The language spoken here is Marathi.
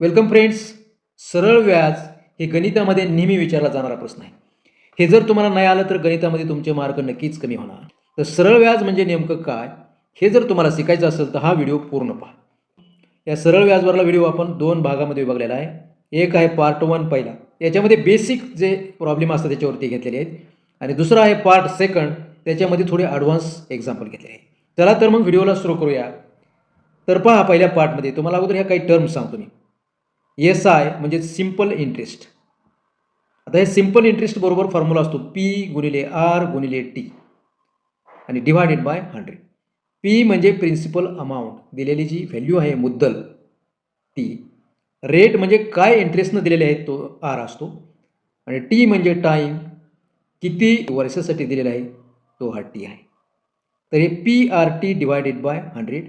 Welcome friends. सरळ व्याज हे गणितामध्ये नेहमी विचारला जाणारा प्रश्न आहे. हे जर तुम्हाला नाही आलं तर गणितामध्ये तुमचे मार्क नक्कीच कमी होणार. तर सरळ व्याज म्हणजे नेमकं काय हे जर तुम्हाला शिकायचं असेल तर हा व्हिडिओ पूर्ण पहा. या सरळ व्याजवरला व्हिडिओ आपण 2 भागामध्ये विभागलेला आहे. एक आहे पार्ट 1 पहिला. याच्यामध्ये बेसिक जे प्रॉब्लेम असतात त्याच्यावरती घेतलेले आहेत आणि दुसरा आहे पार्ट 2 त्याच्यामध्ये थोडे ॲडव्हान्स एक्झाम्पल घेतलेले आहेत. चला तर मग व्हिडिओला सुरू करूया. तर पहा पहिल्या पार्टमध्ये तुम्हाला अगोदर ह्या काही टर्म्स सांगतो मी. SI म्हणजे सिंपल इंटरेस्ट. आता हे सिंपल इंटरेस्ट बरोबर फॉर्म्युला असतो P/R/T आणि डिवायडेड बाय 100. P म्हणजे प्रिन्सिपल अमाऊंट, दिलेली जी व्हॅल्यू आहे मुद्दल ती. रेट म्हणजे काय इंटरेस्टनं दिलेले आहे तो R असतो आणि T म्हणजे टाईम, किती वर्षासाठी दिलेला आहे तो हा T आहे. तर हे P/R/T डिवायडेड बाय 100